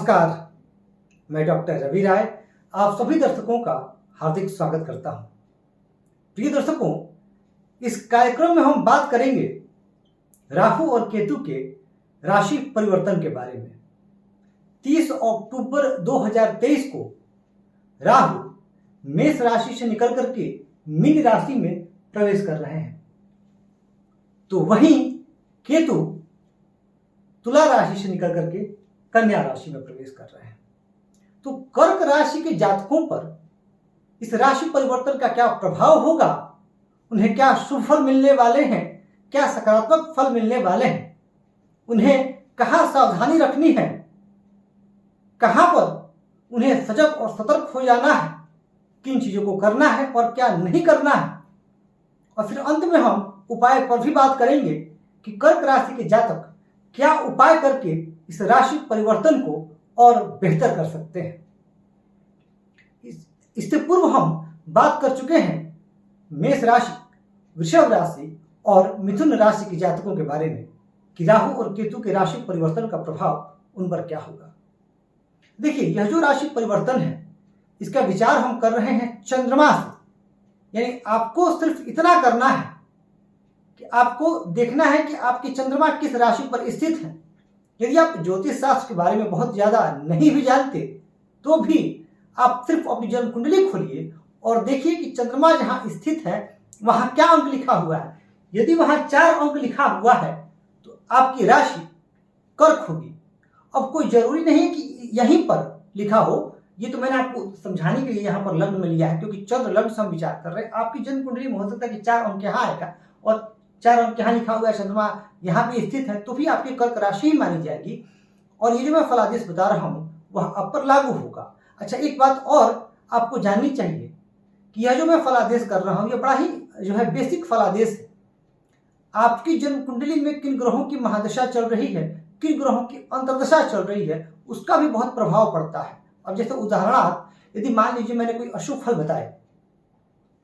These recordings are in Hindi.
नमस्कार, मैं डॉक्टर रवि राय आप सभी दर्शकों का हार्दिक स्वागत करता हूं। प्रिय दर्शकों, इस कार्यक्रम में हम बात करेंगे राहु और केतु के राशि परिवर्तन के बारे में। 30 अक्टूबर 2023 को राहु मेष राशि से निकल करके मीन राशि में प्रवेश कर रहे हैं, तो वहीं केतु तुला राशि से निकल करके कन्या राशि में प्रवेश कर रहे हैं। तो कर्क राशि के जातकों पर इस राशि परिवर्तन का क्या प्रभाव होगा, उन्हें क्या शुभ फल मिलने वाले हैं, क्या सकारात्मक फल मिलने वाले हैं, उन्हें कहां सावधानी रखनी है, कहां पर उन्हें सजग और सतर्क हो जाना है, किन चीजों को करना है और क्या नहीं करना है, और फिर अंत में हम उपाय पर भी बात करेंगे कि कर्क राशि के जातक क्या उपाय करके इस राशि परिवर्तन को और बेहतर कर सकते हैं। इससे पूर्व हम बात कर चुके हैं मेष राशि, वृषभ राशि और मिथुन राशि के जातकों के बारे में कि राहु और केतु के राशि परिवर्तन का प्रभाव उन पर क्या होगा। देखिए, यह जो राशि परिवर्तन है इसका विचार हम कर रहे हैं चंद्रमा से, यानी आपको सिर्फ इतना करना है कि आपको देखना है कि आपकी चंद्रमा किस राशि पर स्थित है। यदि आप ज्योतिष शास्त्र के बारे में बहुत ज्यादा नहीं भी जानते तो भी आप सिर्फ अपनी जन्म कुंडली खोलिए और देखिए कि चंद्रमा जहां स्थित है वहां क्या अंक लिखा हुआ है। यदि वहां 4 अंक लिखा हुआ है तो आपकी राशि कर्क होगी। अब कोई जरूरी नहीं कि यहीं पर लिखा हो, ये तो मैंने आपको समझाने के लिए यहाँ पर लग्न में लिया है, क्योंकि चंद्र लग्न से हम विचार कर रहे हैं। आपकी जन्म कुंडली में हो सकता है कि 4 अंक यहाँ आएगा और 4 अंक यहाँ लिखा हुआ है, चंद्रमा यहाँ भी स्थित है, तो भी आपकी कर्क राशि ही मानी जाएगी और ये जो मैं फलादेश बता रहा हूँ वह आप पर लागू होगा। अच्छा, एक बात और आपको जाननी चाहिए कि यह जो मैं फलादेश कर रहा हूँ यह बड़ा ही जो है बेसिक फलादेश है। आपकी जन्म कुंडली में किन ग्रहों की महादशा चल रही है, किन ग्रहों की अंतर्दशा चल रही है, उसका भी बहुत प्रभाव पड़ता है। अब जैसे उदाहरणार्थ, यदि मान लीजिए मैंने कोई अशुभ फल बताए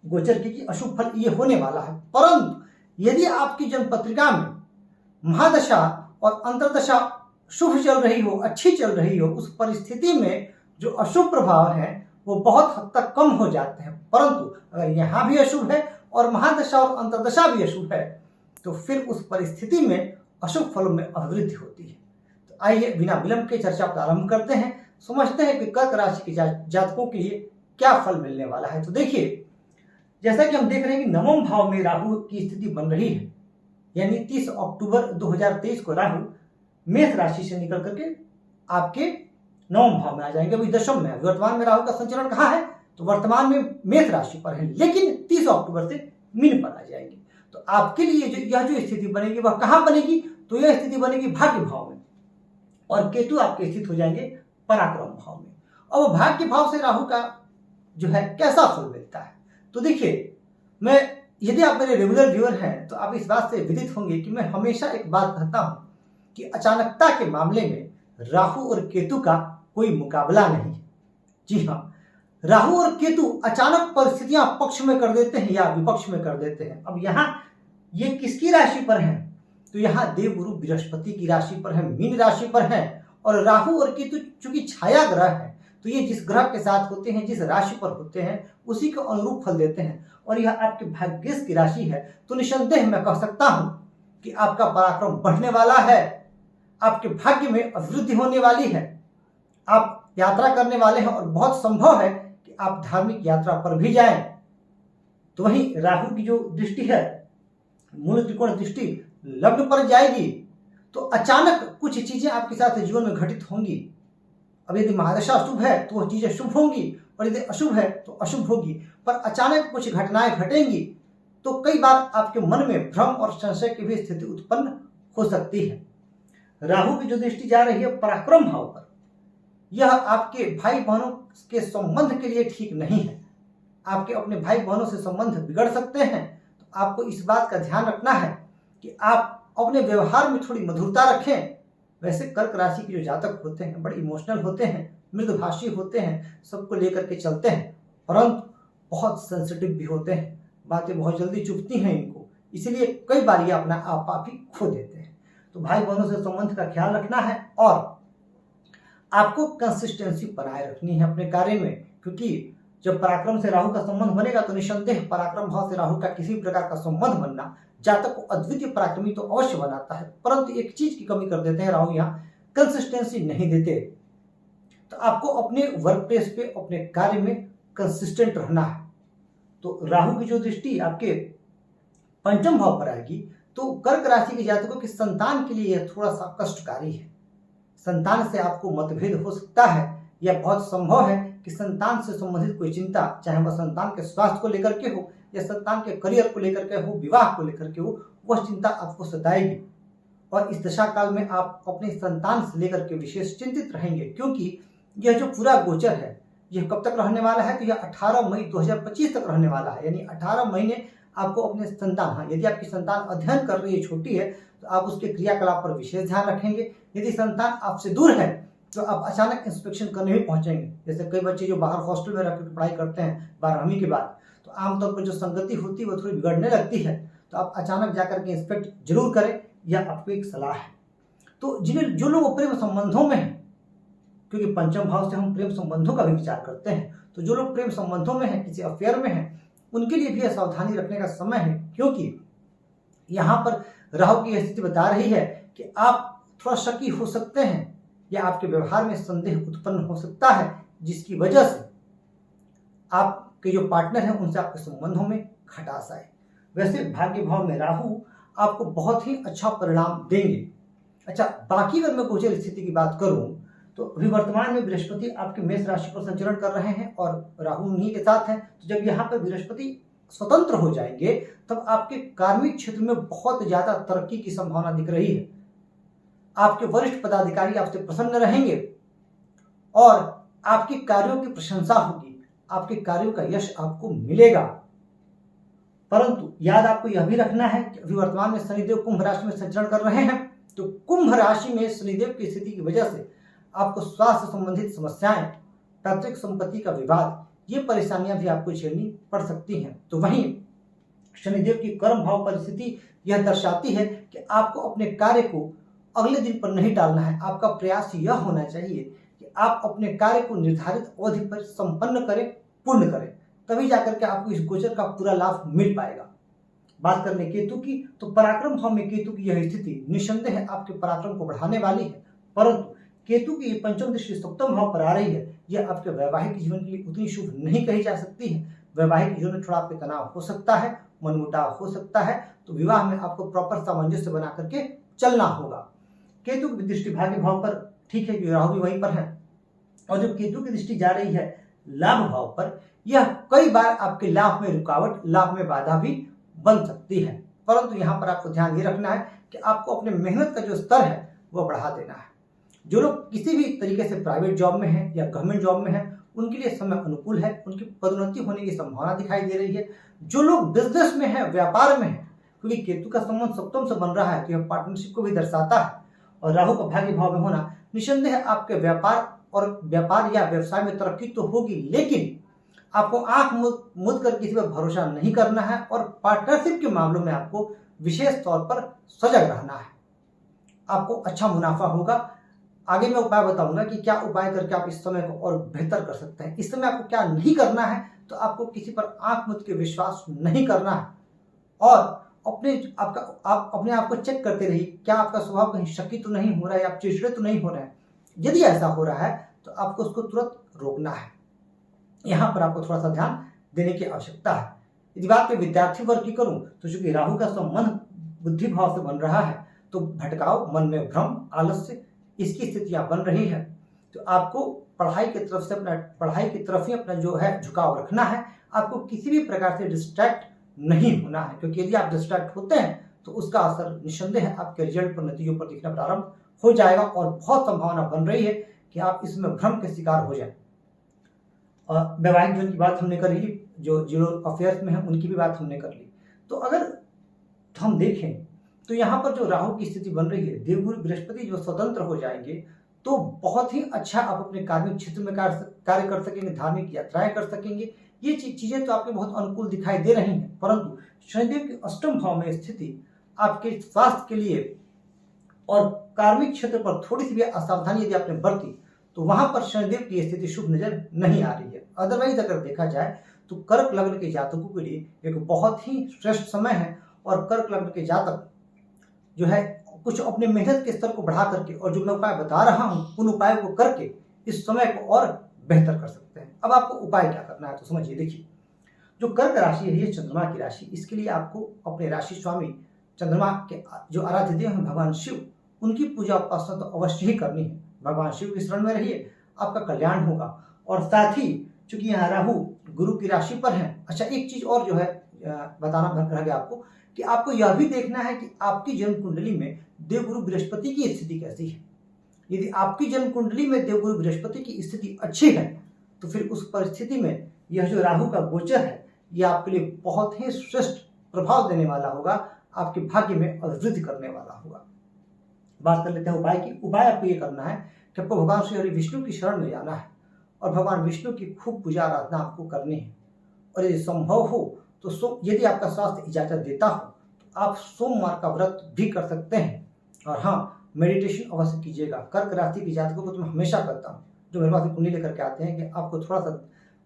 गोचर की कि अशुभ फल ये होने वाला है, परंतु यदि आपकी जन्म पत्रिका में महादशा और अंतर्दशा शुभ चल रही हो, अच्छी चल रही हो, उस परिस्थिति में जो अशुभ प्रभाव है वो बहुत हद तक कम हो जाते हैं। परंतु अगर यहाँ भी अशुभ है और महादशा और अंतर्दशा भी अशुभ है तो फिर उस परिस्थिति में अशुभ फलों में अभिवृद्धि होती है। तो आइए बिना विलंब के चर्चा प्रारंभ करते हैं, समझते हैं कि कर्क राशि के जातकों के लिए क्या फल मिलने वाला है। तो देखिए, जैसा कि हम देख रहे हैं कि 9वें भाव में राहु की स्थिति बन रही है, यानी 30 अक्टूबर 2023 को राहु मेष राशि से निकल करके आपके 9वें भाव में आ जाएंगे। अभी 10वें में, वर्तमान में राहु का संचरण कहाँ है, तो वर्तमान में मेष राशि पर है, लेकिन 30 अक्टूबर से मीन पर आ जाएंगे। तो आपके लिए यह जो स्थिति बनेगी वह कहाँ बनेगी, तो यह स्थिति बनेगी भाग्य भाव में और केतु आपके स्थित हो जाएंगे पराक्रम भाव में। अब भाग्य भाव से राहु का जो है कैसा फल मिलता है, तो देखिए, यदि आप मेरे रेगुलर व्यूअर हैं तो आप इस बात से विदित होंगे कि मैं हमेशा एक बात कहता हूं कि अचानकता के मामले में राहु और केतु का कोई मुकाबला नहीं है। जी हाँ, राहु और केतु अचानक परिस्थितियां पक्ष में कर देते हैं या विपक्ष में कर देते हैं। अब यहाँ ये किसकी राशि पर है, तो यहाँ देवगुरु बृहस्पति की राशि पर है, मीन राशि पर है। और राहु और केतु चूंकि छाया ग्रह है तो ये जिस ग्रह के साथ होते हैं, जिस राशि पर होते हैं, उसी को अनुरूप फल देते हैं और यह आपके भाग्येश की राशि है। तो निसंदेह मैं कह सकता हूं कि आपका पराक्रम बढ़ने वाला है, आपके भाग्य में अभिवृद्धि होने वाली है, आप यात्रा करने वाले हैं और बहुत संभव है कि आप धार्मिक यात्रा पर भी जाएं। तो वहीं राहु की जो दृष्टि है, मूल त्रिकोण दृष्टि लग्न पर जाएगी, तो अचानक कुछ चीजें आपके साथ जीवन में घटित होंगी। अब यदि महादशा शुभ है तो वह चीजें शुभ होंगी और यदि अशुभ है तो अशुभ होगी, पर अचानक कुछ घटनाएं घटेंगी तो कई बार आपके मन में भ्रम और संशय की भी स्थिति उत्पन्न हो सकती है। राहु की जो दृष्टि जा रही है पराक्रम भाव पर, यह आपके भाई बहनों के संबंध के लिए ठीक नहीं है। आपके अपने भाई बहनों से संबंध बिगड़ सकते हैं, तो आपको इस बात का ध्यान रखना है कि आप अपने व्यवहार में थोड़ी मधुरता रखें। वैसे कर्क राशि के जो जातक होते हैं बड़े इमोशनल होते हैं, मृदुभाषी होते हैं, सबको लेकर के चलते हैं, परंतु बहुत सेंसिटिव भी होते हैं, बातें बहुत जल्दी चुभती हैं इनको, इसलिए कई बार ये अपना आप ही खो देते हैं। तो भाई बहनों से संबंध का ख्याल रखना है और आपको कंसिस्टेंसी बनाए रखनी है अपने कार्य में, क्योंकि जब पराक्रम से राहु का संबंध बनेगा तो निसंदेह पराक्रम भाव से राहु का किसी प्रकार का संबंध बनना जातक को अद्वितीय पराक्रमी तो अवश्य बनाता है, परंतु एक चीज की कमी कर देते हैं राहु, यहाँ कंसिस्टेंसी नहीं देते। तो आपको अपने वर्क प्लेस पे अपने कार्य में कंसिस्टेंट रहना है। तो राहु की जो दृष्टि आपके पंचम भाव पर आएगी तो कर्क राशि के जातकों की संतान के लिए यह थोड़ा सा कष्टकारी है। संतान से आपको मतभेद हो सकता है, यह बहुत संभव है कि संतान से संबंधित कोई चिंता, चाहे वह संतान के स्वास्थ्य को लेकर के हो या संतान के करियर को लेकर के हो, विवाह को लेकर के हो, वह चिंता आपको सताएगी। और इस दशा काल में आप अपने संतान से लेकर के विशेष चिंतित रहेंगे, क्योंकि यह जो पूरा गोचर है यह कब तक रहने वाला है, तो यह 18 मई 2025 तक रहने वाला है। यानी 18 महीने आपको अपने संतान, हाँ यदि आपकी संतान अध्ययन कर रही है, छोटी है, तो आप उसके क्रियाकलाप पर विशेष ध्यान रखेंगे। यदि संतान आपसे दूर है तो आप अचानक इंस्पेक्शन करने भी पहुंचेंगे। जैसे कई बच्चे जो बाहर हॉस्टल में रहकर पढ़ाई करते हैं 12वीं के बाद, तो आमतौर पर जो संगति होती है वो थोड़ी बिगड़ने लगती है, तो आप अचानक जाकर के इंस्पेक्ट जरूर करें, यह आपको एक सलाह है। तो जो लोग प्रेम संबंधों में हैं, क्योंकि पंचम भाव से हम प्रेम संबंधों का भी विचार करते हैं, तो जो लोग प्रेम संबंधों में हैं, किसी अफेयर में हैं, उनके लिए भी यह सावधानी रखने का समय है, क्योंकि यहाँ पर राहु की स्थिति बता रही है कि आप थोड़ा शकी हो सकते हैं या आपके व्यवहार में संदेह उत्पन्न हो सकता है, जिसकी वजह से आपके जो पार्टनर हैं उनसे आपके संबंधों में खटास आए। वैसे भाग्य भाव में राहु आपको बहुत ही अच्छा परिणाम देंगे। अच्छा, बाकी अगर मैं गोचर स्थिति की बात करूं तो अभी वर्तमान में बृहस्पति आपके मेष राशि पर संचरण कर रहे हैं और राहु उन्हीं के साथ है। तो जब यहाँ पर बृहस्पति स्वतंत्र हो जाएंगे तब आपके कार्मिक क्षेत्र में बहुत ज्यादा तरक्की की संभावना दिख रही है। आपके वरिष्ठ पदाधिकारी आपसे प्रसन्न रहेंगे और आपके कार्यों की प्रशंसा होगी, आपके कार्यों का यश आपको मिलेगा। परंतु याद आपको यह भी रखना है कि अभी वर्तमान में शनिदेव कुंभ राशि में संचरण कर रहे हैं, तो कुंभ राशि में शनिदेव की स्थिति की वजह से आपको स्वास्थ्य संबंधित समस्याएं, पैतृक संपत्ति का विवाद, ये परेशानियां भी आपको झेलनी पड़ सकती हैं। तो वहीं शनिदेव की कर्म भाव परिस्थिति यह दर्शाती है कि आपको अपने कार्य को अगले दिन पर नहीं टालना है। आपका प्रयास यह होना चाहिए कि आप अपने कार्य को निर्धारित अवधि पर संपन्न करें, पूर्ण करें, तभी जाकर के आपको इस गोचर का पूरा लाभ मिल पाएगा। बात करने केतु की, तो पराक्रम भाव में केतु की यह स्थिति निसंदेह आपके पराक्रम को बढ़ाने वाली है, परंतु केतु की पंचम दृष्टि सप्तम भाव पर आ रही है, यह आपके वैवाहिक जीवन के लिए उतनी शुभ नहीं कही जा सकती है। वैवाहिक जीवन में थोड़ा आपके तनाव हो सकता है, मनमुटाव हो सकता है, तो विवाह में आपको प्रॉपर सामंजस्य बना करके चलना होगा। केतु की दृष्टि भाग्य भाव पर ठीक है कि राहु भी वहीं पर है, और जो केतु की दृष्टि जा रही है लाभ भाव पर, यह कई बार आपके लाभ में रुकावट, लाभ में बाधा भी बन सकती है। परंतु यहाँ पर आपको ध्यान ये रखना है कि आपको अपने मेहनत का जो स्तर है वह बढ़ा देना है। जो लोग किसी भी तरीके से प्राइवेट जॉब में हैं या गवर्नमेंट जॉब में हैं, उनके लिए समय अनुकूल है, उनकी पदोन्नति होने की संभावना दिखाई दे रही है। जो लोग बिजनेस में है, व्यापार में है, क्योंकि केतु का संबंध सप्तम से बन रहा है तो यह पार्टनरशिप को भी दर्शाता है, और राहु का भाग्य भाव में होना निसंदेह आपके व्यापार या व्यवसाय में तरक्की तो होगी, लेकिन आपको आंख मूंद कर किसी पर भरोसा नहीं करना है, और पार्टनरशिप के मामलों में आपको विशेष तौर पर सजग रहना है। आपको अच्छा मुनाफा होगा। आगे मैं उपाय बताऊंगा कि क्या उपाय करके आप इस समय को और बेहतर कर सकते हैं। इस समय आपको क्या नहीं करना है, तो आपको किसी पर आंख मूंद के विश्वास नहीं करना है, और आप अपने आप को चेक करते रहिए, क्या आपका स्वभाव कहीं शकी तो नहीं हो रहा है, आप चिड़चिड़े तो नहीं हो रहे हैं। यदि ऐसा हो रहा है तो आपको उसको तुरंत रोकना है। यहाँ पर आपको थोड़ा सा ध्यान देने की आवश्यकता है। यदि बात में विद्यार्थी वर्ग की करूं तो चूंकि राहु का संबंध बुद्धि भाव से बन रहा है, तो भटकाव, मन में भ्रम, आलस्य, इसकी स्थितियां बन रही है। तो आपको पढ़ाई की तरफ ही अपना जो है झुकाव रखना है। आपको किसी भी प्रकार से डिस्ट्रैक्ट नहीं होना है, क्योंकि यदि आप डिस्ट्रैक्ट होते हैं तो उसका असर निसंदेह आपके रिजल्ट पर, नतीजों पर दिखना प्रारंभ हो जाएगा, और बहुत संभावना बन रही है कि आप इसमें भ्रम के शिकार हो जाए। और वैवाहिक जीवन की बात हमने कर ली, जो अफेयर्स में है उनकी भी बात हमने कर ली। तो अगर हम देखें तो यहाँ पर जो राहु की स्थिति बन रही है, देवगुरु बृहस्पति जो स्वतंत्र हो जाएंगे, तो बहुत ही अच्छा आप अपने कार्मिक क्षेत्र में कार्य कर सकेंगे, धार्मिक यात्राएं कर सकेंगे। ये चीजें तो आपके बहुत अनुकूल दिखाई दे रही हैं, परंतु शनिदेव के अष्टम भाव में स्थिति आपके स्वास्थ्य के लिए और कार्मिक क्षेत्र पर थोड़ी सी भी असावधानी यदि आपने बरती तो वहां पर शनिदेव की स्थिति शुभ नजर नहीं आ रही है। अदरवाइज अगर देखा जाए तो कर्क लग्न के जातकों के लिए एक बहुत ही श्रेष्ठ समय है, और कर्क लग्न के जातक जो है कुछ अपने मेहनत के स्तर को बढ़ा करके और जो मैं उपाय बता रहा हूं उन उपायों को करके इस समय को और बेहतर कर सकते हैं। अब आपको उपाय क्या करना है तो समझिए। देखिए, जो कर्क राशि है ये चंद्रमा की राशि, इसके लिए आपको अपने राशि स्वामी चंद्रमा के जो आराध्य देव हैं भगवान शिव, उनकी पूजा उपासना तो अवश्य ही करनी है। भगवान शिव की शरण में रहिए, आपका कल्याण होगा। और साथ ही चूंकि यहाँ राहु गुरु की राशि पर है। अच्छा, एक चीज और जो है बताना रह गया आपको कि आपको यह भी देखना है कि आपकी जन्म कुंडली में देवगुरु बृहस्पति की स्थिति कैसी है। यदि आपकी जन्म कुंडली में देवगुरु बृहस्पति की स्थिति अच्छी है तो फिर उस परिस्थिति में यह जो राहु का गोचर है यह आपके लिए बहुत ही श्रेष्ठ प्रभाव देने वाला होगा, आपके भाग्य में अभिवृद्धि करने वाला होगा। बात कर लेते हैं उपाय की। उपाय आपको ये करना है कि आपको भगवान श्री हरि विष्णु की शरण में जाना है और भगवान विष्णु की खूब पूजा आराधना आपको करनी है। और यदि संभव हो तो यदि आपका स्वास्थ्य इजाजत देता हो तो आप सोमवार का व्रत भी कर सकते हैं। और हाँ, मेडिटेशन अवश्य कीजिएगा। कर्क राशि के जातकों को तो मैं हमेशा करता हूँ, जो मेरे पास कुंडली लेकर के आते हैं, कि आपको थोड़ा सा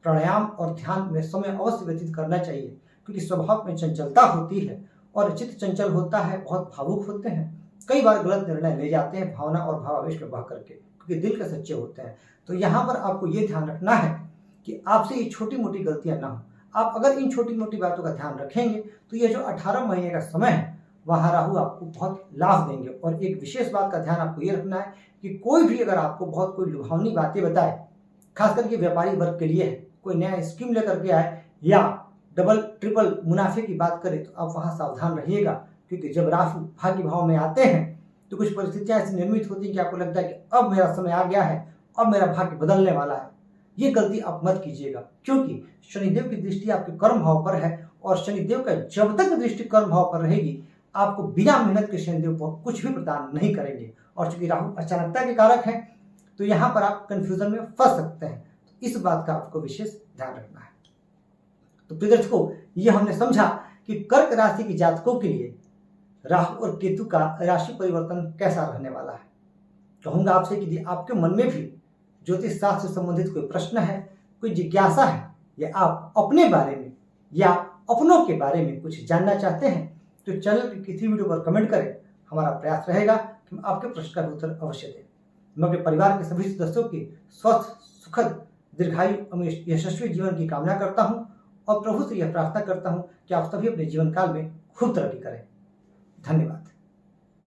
प्राणायाम और ध्यान में समय अवश्य व्यतीत करना चाहिए, क्योंकि स्वभाव में चंचलता होती है और चित्त चंचल होता है, बहुत भावुक होते हैं, कई बार गलत निर्णय ले जाते हैं भावना और भावावेश में बह करके, क्योंकि दिल के सच्चे होते हैं। तो यहाँ पर आपको ये ध्यान रखना है कि आपसे ये छोटी मोटी गलतियां ना हो। आप अगर इन छोटी मोटी बातों का ध्यान रखेंगे तो ये जो 18 महीने का समय है वहाँ राहु आपको बहुत लाभ देंगे। और एक विशेष बात का ध्यान आपको ये रखना है कि कोई भी अगर आपको बहुत कोई लुभावनी बातें बताए, खास करके व्यापारी वर्ग के लिए है, कोई नया स्कीम लेकर के आए या डबल ट्रिपल मुनाफे की बात करें तो आप वहाँ सावधान रहिएगा, क्योंकि जब राहु भाग्य भाव में आते हैं तो कुछ परिस्थितियां ऐसी निर्मित होती हैं कि आपको लगता है कि अब मेरा समय आ गया है, अब मेरा भाग्य बदलने वाला है। ये गलती आप मत कीजिएगा, क्योंकि शनिदेव की दृष्टि आपके कर्म भाव पर है और शनिदेव का जब तक दृष्टि कर्म भाव पर रहेगी आपको बिना मेहनत के शनिदेव को कुछ भी प्रदान नहीं करेंगे। और चूंकि राहु अचानकता के कारक है तो यहाँ पर आप कंफ्यूजन में फंस सकते हैं। तो इस बात का आपको विशेष ध्यान रखना है। तो प्रिय दर्शकों, ये हमने समझा कि कर्क राशि के जातकों के लिए राहु और केतु का राशि परिवर्तन कैसा रहने वाला है। कहूंगा आपसे कि यदि आपके मन में भी ज्योतिष शास्त्र से संबंधित कोई प्रश्न है, कोई जिज्ञासा है, या आप अपने बारे में या अपनों के बारे में कुछ जानना चाहते हैं तो चैनल की किसी वीडियो पर कमेंट करें। हमारा प्रयास रहेगा कि हम आपके प्रश्न का उत्तर अवश्य दें। मैं अपने परिवार के सभी सदस्यों की स्वस्थ, सुखद, दीर्घायु और यशस्वी जीवन की कामना करता हूं और प्रभु से यह प्रार्थना करता हूं कि आप सभी अपने जीवन काल में खूब तरक्की करें। धन्यवाद।